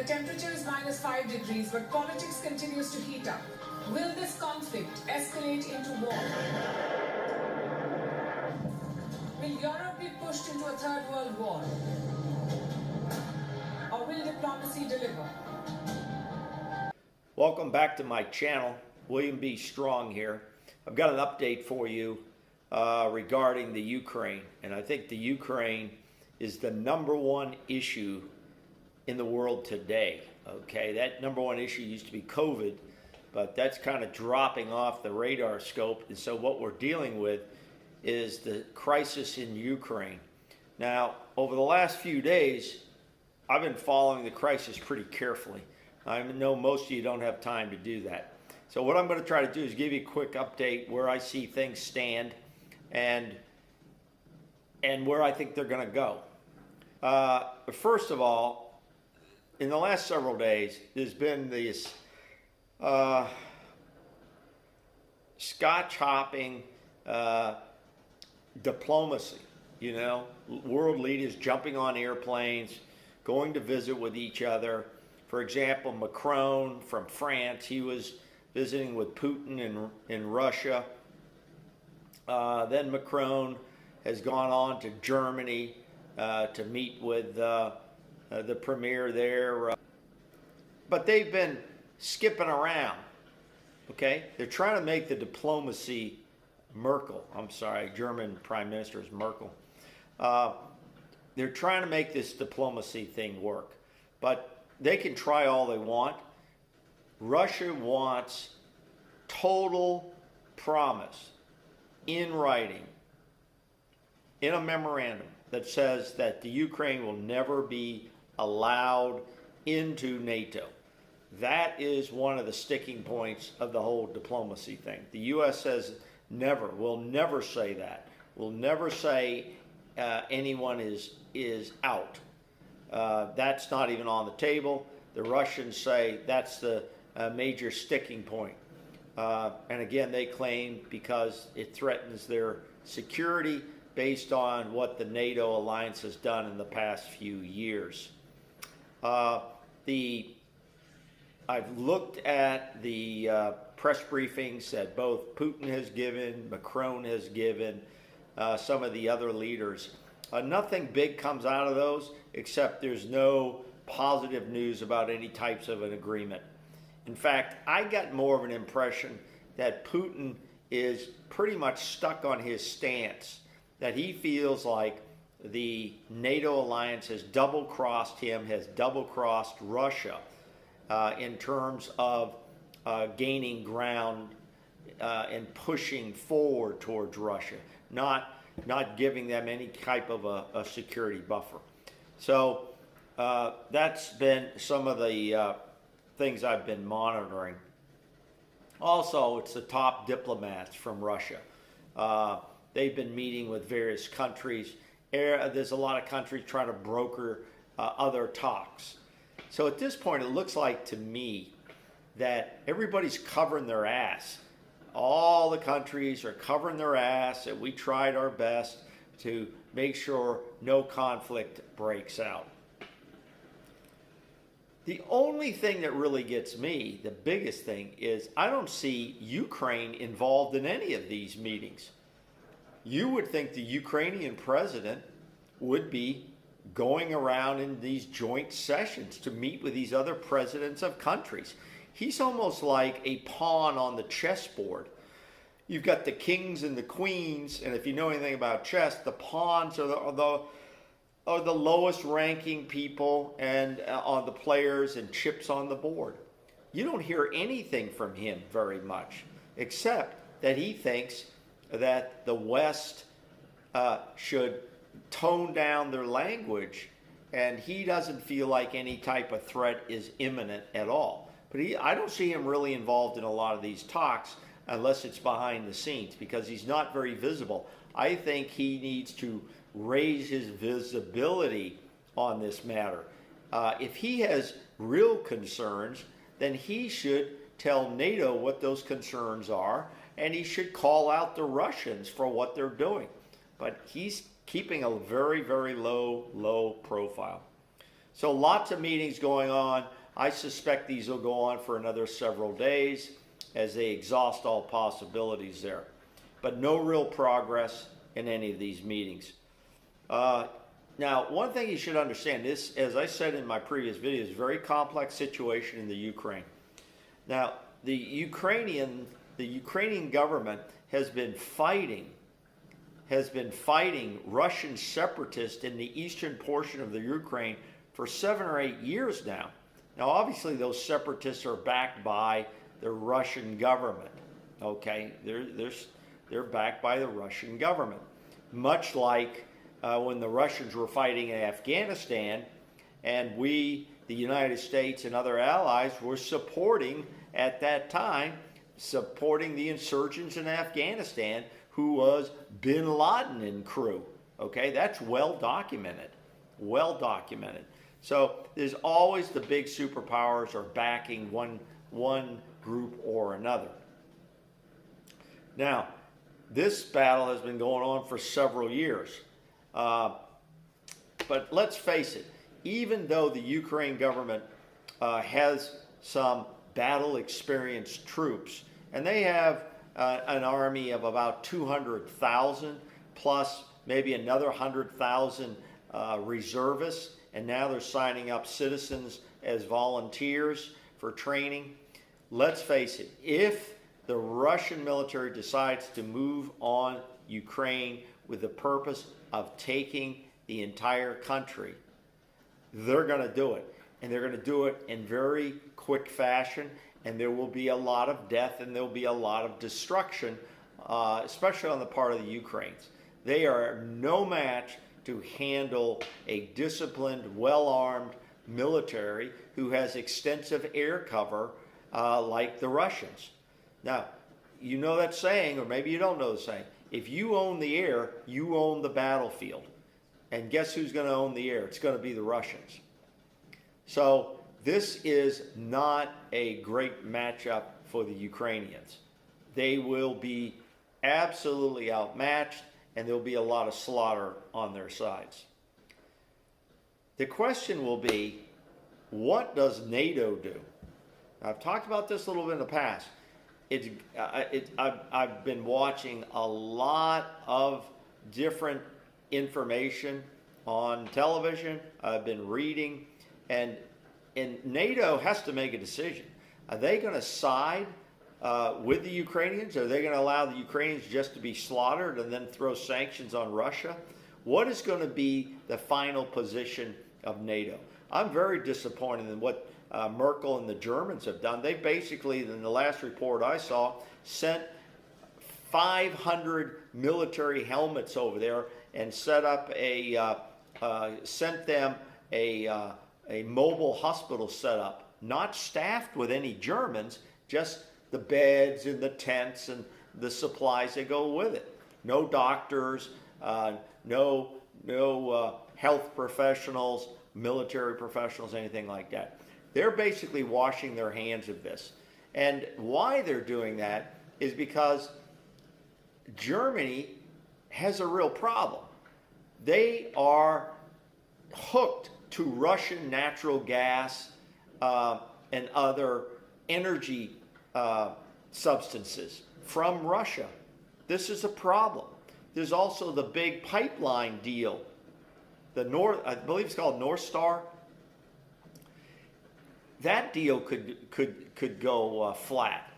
The temperature is -5 degrees, but politics continues to heat up. Will this conflict escalate into war? Will Europe be pushed into a third world war? Or will diplomacy deliver? Welcome back to my channel. William B. Strong here. I've got an update for you regarding the Ukraine. And I think the Ukraine is the #1 issue in the world today. Okay, that #1 issue used to be COVID, but that's kind of dropping off the radar scope. And so what we're dealing with is the crisis in Ukraine. Now, over the last few days, I've been following the crisis pretty carefully. I know most of you don't have time to do that. So what I'm going to try to do is give you a quick update where I see things stand and where I think they're going to go. First of all, in the last several days, there's been this scotch-hopping diplomacy, you know, world leaders jumping on airplanes, going to visit with each other. For example, Macron from France, he was visiting with Putin in Russia. Then Macron has gone on to Germany to meet with the premier there. But they've been skipping around, okay? They're trying to make the diplomacy German Prime Minister is Merkel. They're trying to make this diplomacy thing work. But they can try all they want. Russia wants total promise in writing, in a memorandum that says that the Ukraine will never be allowed into NATO. That is one of the sticking points of the whole diplomacy thing. The U.S. says never. We'll never say that. We'll never say anyone is out. That's not even on the table. The Russians say that's the major sticking point. And again, they claim because it threatens their security based on what the NATO alliance has done in the past few years. I've looked at the press briefings that both Putin has given, Macron has given, some of the other leaders. Nothing big comes out of those, except there's no positive news about any types of an agreement. In fact, I got more of an impression that Putin is pretty much stuck on his stance, that he feels like the NATO alliance has double-crossed him, has double-crossed Russia in terms of gaining ground and pushing forward towards Russia, not giving them any type of a security buffer. So that's been some of the things I've been monitoring. Also, it's the top diplomats from Russia. They've been meeting with various countries. There's a lot of countries trying to broker other talks. So at this point, it looks like to me that everybody's covering their ass. All the countries are covering their ass, and we tried our best to make sure no conflict breaks out. The only thing that really gets me, the biggest thing, is I don't see Ukraine involved in any of these meetings. You would think the Ukrainian president would be going around in these joint sessions to meet with these other presidents of countries. He's almost like a pawn on the chessboard. You've got the kings and the queens, and if you know anything about chess, the pawns are the lowest ranking people and on the players and chips on the board. You don't hear anything from him very much, except that he thinks that the West should tone down their language, and he doesn't feel like any type of threat is imminent at all. But I don't see him really involved in a lot of these talks unless it's behind the scenes, because he's not very visible. I think he needs to raise his visibility on this matter. If he has real concerns, then he should tell NATO what those concerns are, and he should call out the Russians for what they're doing. But he's keeping a very, very low profile. So lots of meetings going on. I suspect these will go on for another several days as they exhaust all possibilities there. But no real progress in any of these meetings. Now, one thing you should understand, this, as I said in my previous video, is a very complex situation in the Ukraine. Now, the Ukrainian government has been fighting Russian separatists in the eastern portion of the Ukraine for 7 or 8 years now. Now, obviously, those separatists are backed by the Russian government. Okay, they're backed by the Russian government, much like when the Russians were fighting in Afghanistan, and we, the United States and other allies, were supporting at that time, supporting the insurgents in Afghanistan, who was bin Laden and crew. Okay, that's well documented. Well documented. So there's always the big superpowers are backing one group or another. Now, this battle has been going on for several years. But let's face it, even though the Ukraine government has some battle-experienced troops, and they have an army of about 200,000 plus maybe another 100,000 reservists, and now they're signing up citizens as volunteers for training. Let's face it, if the Russian military decides to move on Ukraine with the purpose of taking the entire country, they're going to do it. And they're going to do it in very quick fashion, and there will be a lot of death and there will be a lot of destruction, especially on the part of the Ukrainians. They are no match to handle a disciplined, well-armed military who has extensive air cover like the Russians. Now, you know that saying, or maybe you don't know the saying, if you own the air, you own the battlefield. And guess who's going to own the air? It's going to be the Russians. So this is not a great matchup for the Ukrainians. They will be absolutely outmatched, and there'll be a lot of slaughter on their sides. The question will be, what does NATO do? I've talked about this a little bit in the past. I've been watching a lot of different information on television. I've been reading, and NATO has to make a decision. Are they going to side with the Ukrainians? Are they going to allow the Ukrainians just to be slaughtered and then throw sanctions on Russia? What is going to be the final position of NATO? I'm very disappointed in what Merkel and the Germans have done. They basically, in the last report I saw, sent 500 military helmets over there and set up sent them a mobile hospital setup, not staffed with any Germans, just the beds and the tents and the supplies that go with it. No doctors, no health professionals, military professionals, anything like that. They're basically washing their hands of this. And why they're doing that is because Germany has a real problem. They are hooked to Russian natural gas and other energy substances from Russia. This is a problem. There's also the big pipeline deal. I believe it's called North Star. That deal could go flat.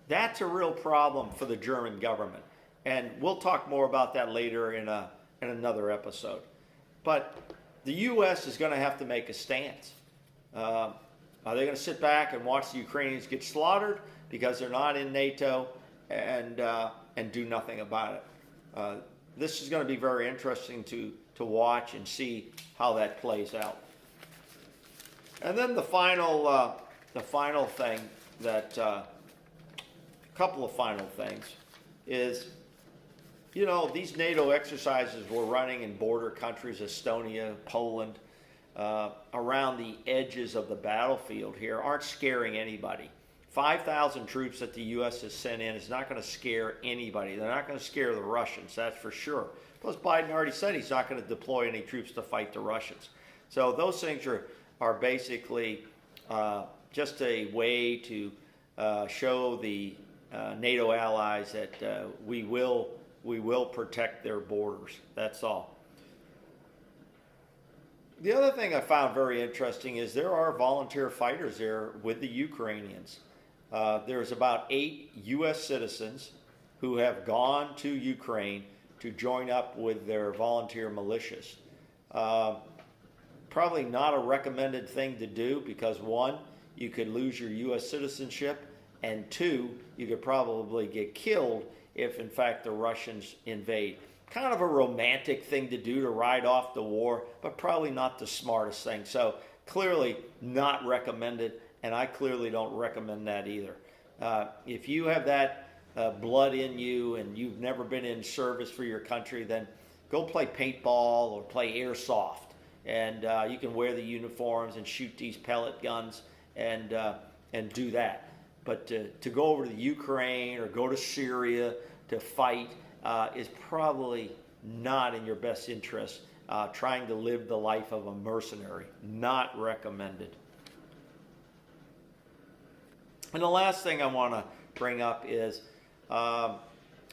That's a real problem for the German government, and we'll talk more about that later in another episode. But the U.S. is going to have to make a stance. Are they going to sit back and watch the Ukrainians get slaughtered because they're not in NATO and do nothing about it? This is going to be very interesting to watch and see how that plays out. And then the final thing that, a couple of final things is, you know, these NATO exercises we're running in border countries, Estonia, Poland, around the edges of the battlefield here aren't scaring anybody. 5,000 troops that the U.S. has sent in is not going to scare anybody. They're not going to scare the Russians, that's for sure. Plus, Biden already said he's not going to deploy any troops to fight the Russians. So those things are are basically just a way to show the NATO allies that we will protect their borders. That's all. The other thing I found very interesting is there are volunteer fighters there with the Ukrainians. There's about 8 U.S. citizens who have gone to Ukraine to join up with their volunteer militias. Probably not a recommended thing to do because, one, you could lose your U.S. citizenship, and two, you could probably get killed if, in fact, the Russians invade. Kind of a romantic thing to do to ride off the war, but probably not the smartest thing. So clearly not recommended, and I clearly don't recommend that either. If you have that blood in you and you've never been in service for your country, then go play paintball or play airsoft. And you can wear the uniforms and shoot these pellet guns and do that. But to go over to the Ukraine or go to Syria to fight is probably not in your best interest. Trying to live the life of a mercenary, not recommended. And the last thing I want to bring up is I've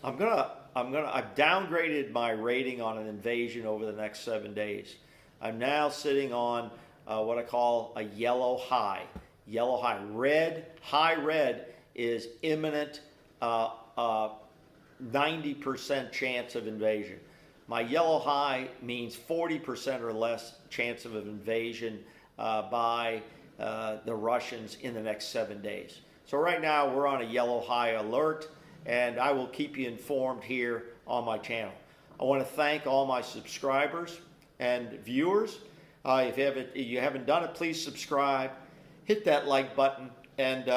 downgraded my rating on an invasion over the next 7 days. I'm now sitting on what I call a yellow high. Yellow high. Red, high red is imminent 90% chance of invasion. My yellow high means 40% or less chance of an invasion by the Russians in the next 7 days. So right now we're on a yellow high alert, and I will keep you informed here on my channel. I want to thank all my subscribers and viewers. If you haven't done it, please subscribe, hit that like button, and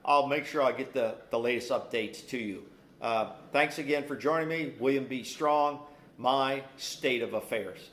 I'll make sure I get the latest updates to you. Thanks again for joining me. William B. Strong, My State of Affairs.